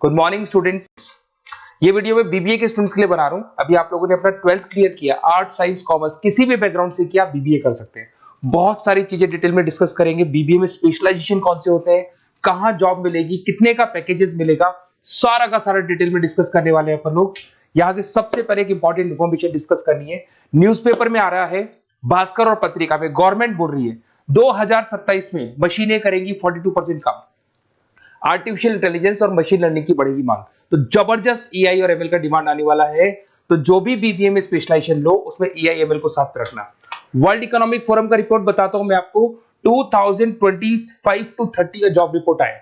Good morning students. ये video मैं BBA के स्टूडेंट्स के लिए बना रहा हूं। अभी आप लोगों ने अपना 12th क्लियर किया, आर्ट साइंस कॉमर्स किसी भी बैकग्राउंड से किया, बीबीए कर सकते हैं। बहुत सारी चीजें डिटेल में डिस्कस करेंगे। बीबीए में स्पेशलाइजेशन कौन से होते हैं, कहां जॉब मिलेगी, कितने का पैकेजेस मिलेगा, सारा का सारा डिटेल में डिस्कस करने वाले हैं अपन लोग। यहां से सबसे पहले एक इंपॉर्टेंट इन्फॉर्मेशन डिस्कस करनी है। न्यूज़पेपर में आ रहा है, भास्कर और पत्रिका में गवर्नमेंट बोल रही है 2027 में मशीनें करेंगी 42% काम। आर्टिफिशियल इंटेलिजेंस और मशीन लर्निंग की बढ़ेगी मांग, तो जबरदस्त एआई और एमएल का डिमांड आने वाला है। तो जो भी बीबीए में स्पेशलाइजेशन लो उसमें एआई एमएल को साथ रखना। वर्ल्ड इकोनॉमिक फोरम का रिपोर्ट बताता हूं मैं आपको, 2025 टू 30 का जॉब रिपोर्ट आया।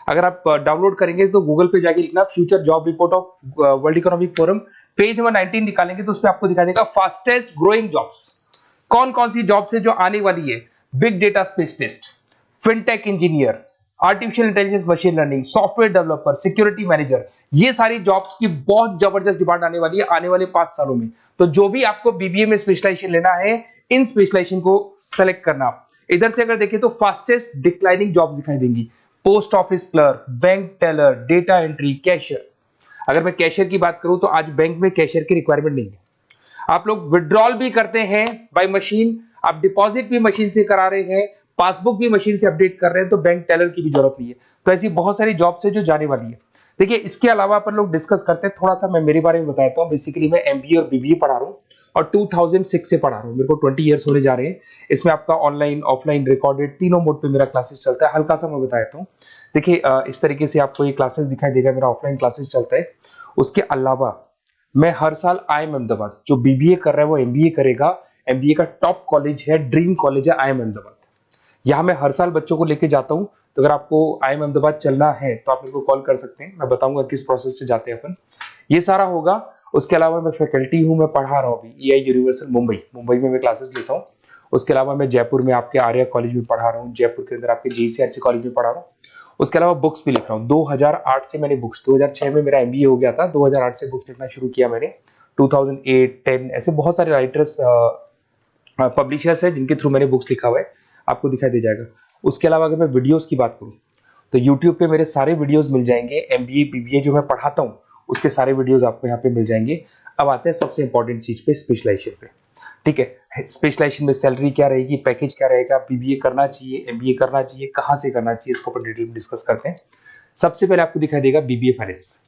अगर आप डाउनलोड करेंगे तो गूगल पे जाके लिखना future job report of world economic forum, page number 19 निकालेंगे तो उसमें आपको दिखा देगा फास्टेस्ट ग्रोइंग जॉब्स कौन कौन सी जॉब्स है जो आने वाली है। Big data specialist, fintech engineer, artificial intelligence machine learning, software developer, security manager, ये सारी जॉब्स की बहुत जबरदस्त डिमांड आने वाली है आने वाले 5 सालों में। तो जो भी आपको बीबीए में स्पेशलाइजेशन लेना है, इन स्पेशलाइजेशन को सेलेक्ट करना। इधर से अगर देखें तो फास्टेस्ट डिक्लाइनिंग जॉब्स दिखाई देंगी, post office clerk, bank teller, data entry, cashier. अगर मैं कैशियर की बात करूं तो आज बैंक में कैशियर की रिक्वायरमेंट नहीं है। आप लोग विड्रॉल भी करते हैं बाय मशीन, आप डिपॉजिट भी मशीन से करा रहे हैं, पासबुक भी मशीन से अपडेट कर रहे हैं, तो बैंक टेलर की भी जरूरत नहीं है। तो ऐसी बहुत सारी जॉब्स है जो जाने वाली है। देखिए, इसके अलावा अपन लोग डिस्कस करते हैं, थोड़ा सा मैं मेरे बारे में बताता हूँ। बेसिकली मैं एमबीए और बीबीए पढ़ा रहा हूँ और 2006 से पढ़ा रहा हूँ। मेरे को 20 ईयर्स होने जा रहे हैं। इसमें आपका ऑनलाइन, ऑफलाइन, रिकॉर्डेड तीनों मोड पे मेरा क्लासेस चलता है। हल्का सा मैं बताता हूँ। देखिए, इस तरीके से आपको ये क्लासेस दिखाई देगा, मेरा ऑफलाइन क्लासेस चलता है। उसके अलावा मैं हर साल आईएम अहमदाबाद, जो बीबीए कर रहा है वो एमबीए करेगा। एमबीए का टॉप कॉलेज है, ड्रीम कॉलेज है आईएम अहमदाबाद। यहाँ मैं हर साल बच्चों को लेके जाता हूँ। तो अगर आपको आईएम अहमदाबाद चलना है तो आप मेरे को कॉल कर सकते हैं, मैं बताऊंगा किस प्रोसेस से जाते हैं अपन। ये सारा होगा। उसके अलावा मैं फैकल्टी हूँ, मैं पढ़ा रहा हूँ अभी एआई यूनिवर्सल मुंबई में मैं क्लासेस लेता हूँ। उसके अलावा मैं जयपुर में आपके आर्या कॉलेज में पढ़ा रहा हूँ, जयपुर के अंदर आपके जीसीआरसी कॉलेज में पढ़ा रहा हूँ। उसके अलावा बुक्स भी लिख रहा हूँ। 2008 से मैंने बुक्स, 2006 में मेरा एमबीए हो गया था, 2008 से बुक्स लिखना शुरू किया मैंने। 2008, 10 ऐसे बहुत सारे राइटर्स, पब्लिशर्स है जिनके थ्रू मैंने बुक्स लिखा हुआ है, आपको दिखाई दे जाएगा। उसके अलावा अगर मैं वीडियोस की बात करूं तो YouTube पे मेरे सारे वीडियोस मिल जाएंगे। एमबीए बीबीए जो मैं पढ़ाता हूं उसके सारे वीडियोस आपको यहाँ पे मिल जाएंगे। अब आते हैं सबसे इंपॉर्टेंट चीज पे, स्पेशलाइजेशन पे। ठीक है, स्पेशलाइजेशन में सैलरी क्या रहेगी, पैकेज क्या रहेगा, बीबीए करना चाहिए, एमबीए करना चाहिए, कहाँ से करना चाहिए, इसको अपन डिटेल में डिस्कस करते हैं। सबसे पहले आपको दिखाई देगा बीबीए फाइनेंस।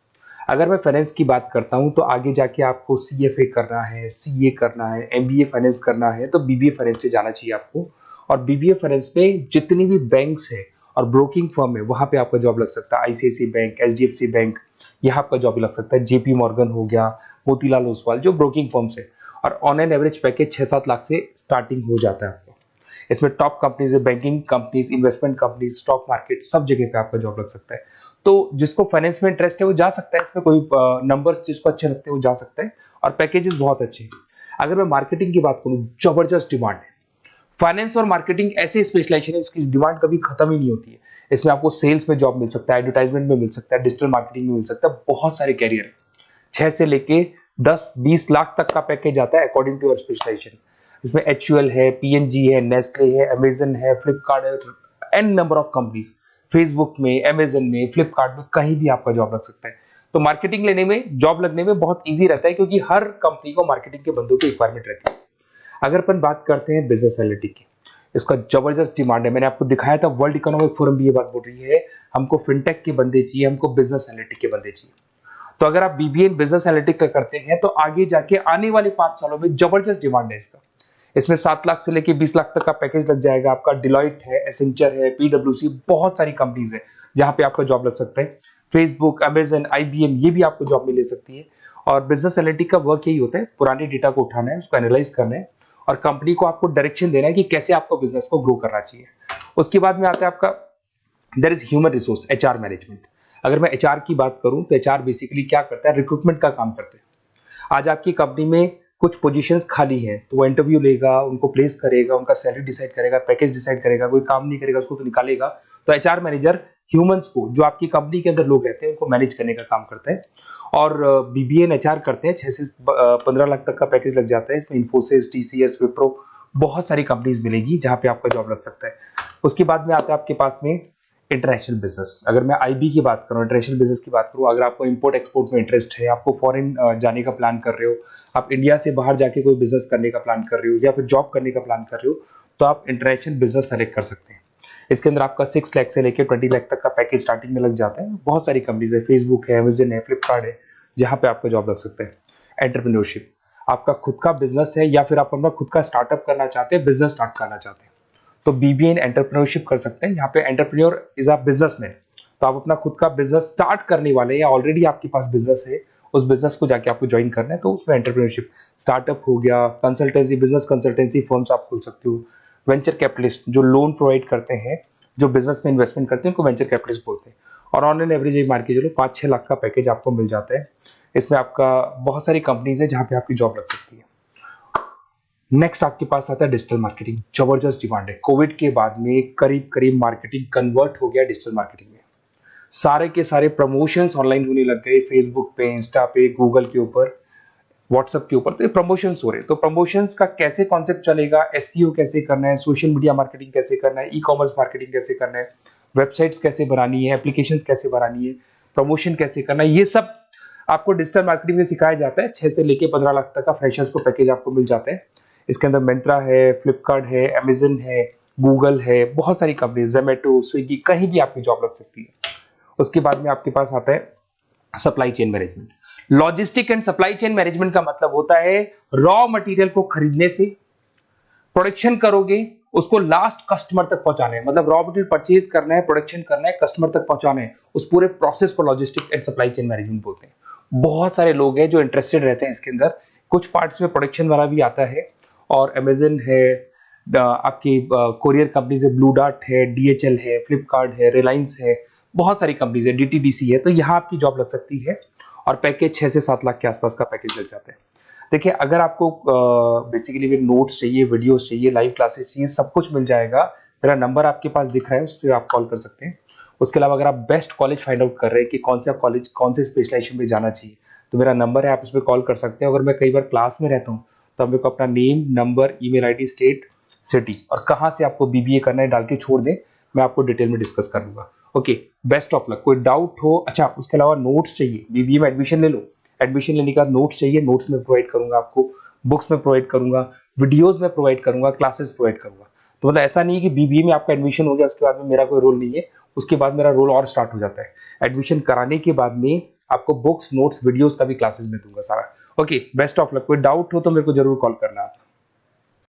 अगर मैं फाइनेंस की बात करता हूं तो आगे जाके आपको सीएफए करना है, सीए करना है, एमबीए फाइनेंस करना है, तो बीबीए फाइनेंस से जाना चाहिए आपको। और बीबीए फाइनेंस में जितनी भी बैंक्स है और ब्रोकिंग फर्म है वहां पे आपका जॉब लग सकता है। आईसीआईसीआई बैंक, एचडीएफसी बैंक, यहाँ आपका जॉब लग सकता है। जेपी मॉर्गन हो गया, मोतीलाल ओसवाल, जो ब्रोकिंग फर्म्स है। और on an average package 6-7 lakh से स्टार्टिंग हो जाता है आपको। इसमें टॉप कंपनीज है, banking companies, investment companies, stock market, सब जगह पे आपका जॉब लग सकता है। तो जिसको फाइनेंस में इंटरेस्ट है वो जा सकता है, इसमें कोई नंबर्स जिसको अच्छे लगते हैं वो जा सकता है, और पैकेजेस बहुत अच्छे हैं। अगर मैं मार्केटिंग की बात करूं, जबरदस्त डिमांड है। फाइनेंस और मार्केटिंग ऐसे स्पेशलाइजेशन है, इसकी डिमांड कभी खत्म ही नहीं होती है। इसमें आपको सेल्स में जॉब मिल सकता है, एडवर्टाइजमेंट में मिल सकता है, डिजिटल मार्केटिंग में मिल सकता है, बहुत सारे कैरियर है। 6 से लेके 10-20 लाख तक का पैकेज आता है अकॉर्डिंग टू योर स्पेशलाइजेशन। इसमें एचयूएल है, पीएनजी है, नेस्ले है, अमेजन है, फ्लिपकार्ट है, n number of companies. Facebook में, अमेजन में, फ्लिपकार्ट में, कहीं भी आपका जॉब लग सकता है। तो मार्केटिंग लेने में, जॉब लगने में बहुत ईजी रहता है, क्योंकि हर कंपनी को मार्केटिंग के बंदों की रिक्वायरमेंट रहती है। अगर अपन बात करते हैं बिजनेस एनालिटिक की, इसका जबरदस्त डिमांड है। मैंने आपको दिखाया था, वर्ल्ड इकोनॉमिक फोरम भी ये बात बोल रही है, हमको फिनटेक के बंदे चाहिए, हमको बिजनेस एनालिटिक के बंदे चाहिए। तो अगर आप बीबीए इन बिजनेस एनालिटिक का करते हैं तो आगे जाके आने वाले 5 सालों में जबरदस्त डिमांड है इसका। इसमें 7 लाख से लेके 20 लाख तक का पैकेज लग जाएगा आपका। डिलॉइट है, एसेंचर है, पीडब्ल्यूसी, बहुत सारी कंपनीज है जहां पे आपका जॉब लग सकता है। फेसबुक, अमेजन, आईबीएम, ये भी आपको जॉब में ले सकती है। और बिजनेस एनालिटिक का वर्क यही होता है, पुराने डेटा को उठाना है, उसको एनालाइज करना है और कंपनी को आपको डायरेक्शन देना है कि कैसे आपको बिजनेस को ग्रो करना चाहिए। उसके बाद में आता है आपका there is human resource, HR management. अगर मैं एचआर की बात करूं तो एचआर बेसिकली क्या करता है, रिक्रूटमेंट का काम करते हैं। आज आपकी कंपनी में कुछ पोजीशंस खाली हैं तो वो इंटरव्यू लेगा, उनको प्लेस करेगा, उनका सैलरी डिसाइड करेगा, पैकेज डिसाइड करेगा, कोई काम नहीं करेगा उसको तो निकालेगा। तो एचआर मैनेजर ह्यूमंस को, जो आपकी कंपनी के अंदर लोग रहते हैं, उनको मैनेज करने का काम करता है। और बीबीए एचआर करते हैं, 6 से 15 लाख तक का पैकेज लग जाता है। इसमें इन्फोसिस, टीसीएस, विप्रो, बहुत सारी कंपनीज मिलेगी जहां पे आपका जॉब लग सकता है। उसके बाद में आता है आपके पास में इंटरनेशनल बिजनेस, अगर मैं आईबी की बात करूं, इंटरनेशनल बिजनेस की बात करूं, अगर आपको इंपोर्ट एक्सपोर्ट में इंटरेस्ट है, आपको फॉरेन जाने का प्लान कर रहे हो, आप इंडिया से बाहर जाके कोई बिजनेस करने का प्लान कर रहे हो या फिर जॉब करने का प्लान कर रहे हो, तो आप इंटरनेशनल बिजनेस सेलेक्ट कर सकते हैं। इसके अंदर आपका 6 लाख से लेकर 20 लाख तक का पैकेज स्टार्टिंग में लग जाता है। बहुत सारी कंपनीज है, फेसबुक है, अमेजन है, फ्लिपकार्ट है, जहां पे आपका जॉब लग सकता है। एंटरप्रेन्योरशिप, आपका खुद का बिजनेस है या फिर आप अपना खुद का स्टार्टअप करना चाहते हैं, बिजनेस स्टार्ट करना चाहते हैं, तो बीबीए इन एंटरप्रेन्योरशिप कर सकते हैं। यहाँ पे एंटरप्रेन्योर इज अ बिजनेसमैन, तो आप अपना खुद का बिजनेस स्टार्ट करने वाले हैं या ऑलरेडी आपके पास बिजनेस है, उस बिजनेस को जाके आपको ज्वाइन करना है, तो उसमें एंटरप्रेन्योरशिप। स्टार्टअप हो गया, कंसल्टेंसी, बिजनेस कंसल्टेंसी फर्म्स आप खोल सकते हो। वेंचर कैपिटलिस्ट जो लोन प्रोवाइड करते हैं, जो बिजनेस में इन्वेस्टमेंट करते हैं, उनको वेंचर कैपिटलिस्ट बोलते हैं। और ऑन एन एवरेज एक मार्केट चलो 5-6 लाख का पैकेज आपको मिल जाता है। इसमें आपका बहुत सारी कंपनीज है जहां पे आपकी जॉब लग सकती है। नेक्स्ट आपके पास आता है डिजिटल मार्केटिंग। जबरदस्त डिमांड है, कोविड के बाद में करीब करीब मार्केटिंग कन्वर्ट हो गया डिजिटल मार्केटिंग में। सारे के सारे प्रमोशंस ऑनलाइन होने लग गए, फेसबुक पे, इंस्टा पे, गूगल के ऊपर, व्हाट्सएप के ऊपर, तो ये प्रमोशंस हो रहे हैं। तो प्रमोशंस का कैसे कॉन्सेप्ट चलेगा, एसईओ कैसे करना है, सोशल मीडिया मार्केटिंग कैसे करना है, ई कॉमर्स मार्केटिंग कैसे करना है, वेबसाइट्स कैसे बनानी है, एप्लीकेशंस कैसे बनानी है, प्रमोशन कैसे करना है, ये सब आपको डिजिटल मार्केटिंग में सिखाया जाता है। 6 से लेके 15 लाख तक का फ्रेशर्स को पैकेज आपको मिल जाता है। इसके अंदर मिंत्रा है, फ्लिपकार्ट है, अमेजन है, गूगल है, बहुत सारी कंपनी, जोमेटो, स्विगी, कहीं भी आपकी जॉब लग सकती है। उसके बाद में आपके पास आता है supply chain management. Logistic and supply chain management का मतलब होता है रॉ मटेरियल को खरीदने से, प्रोडक्शन करोगे, उसको लास्ट कस्टमर तक पहुंचाना है, मतलब रॉ मटेरियल परचेज करना है, प्रोडक्शन करना है, कस्टमर तक पहुंचाना है, उस पूरे प्रोसेस को logistic and supply chain management बोलते हैं। बहुत सारे लोग हैं जो इंटरेस्टेड रहते हैं इसके अंदर। कुछ पार्ट्स में प्रोडक्शन वाला भी आता है, और अमेजन है, आपकी कोरियर कंपनी है, ब्लू डार्ट है, डीएचएल है, फ्लिपकार्ट है, रिलायंस है, बहुत सारी कंपनीज है, डीटीडीसी है, तो यहाँ आपकी जॉब लग सकती है। और पैकेज 6 से 7 लाख के आसपास का पैकेज लग जाता है। देखिए, अगर आपको बेसिकली भी नोट्स चाहिए, वीडियोस चाहिए, लाइव क्लासेस चाहिए, सब कुछ मिल जाएगा। मेरा नंबर आपके पास दिख रहा है, उससे आप कॉल कर सकते हैं। उसके अलावा अगर आप बेस्ट कॉलेज फाइंड आउट कर रहे हैं कि कौन सा कॉलेज, कौन से स्पेशलाइजेशन में जाना चाहिए, तो मेरा नंबर है, आप इस पर कॉल कर सकते हैं। अगर मैं कई बार क्लास में रहता हूँ, तो आप मेरे को अपना name, number, email ID, state, city और कहाँ से आपको बीबीए करना है डाल के छोड़ दें, मैं आपको डिटेल में डिस्कस कर लूंगा। Okay, best of luck. कोई डाउट हो, अच्छा उसके अलावा नोट्स चाहिए, बीबीए में एडमिशन ले लो, एडमिशन लेने के बाद नोट्स चाहिए, नोट्स में प्रोवाइड करूंगा आपको, बुक्स में प्रोवाइड करूंगा, वीडियोस में प्रोवाइड करूंगा, क्लासेस प्रोवाइड करूंगा। तो मतलब ऐसा नहीं है कि बीबीए में आपका एडमिशन हो गया उसके बाद में मेरा कोई रोल नहीं है, उसके बाद मेरा रोल और स्टार्ट हो जाता है। एडमिशन कराने के बाद में आपको बुक्स, नोट्स, वीडियोस का भी क्लासेस में दूंगा सारा। Okay, best of luck. कोई डाउट हो तो मेरे को जरूर कॉल करना आप।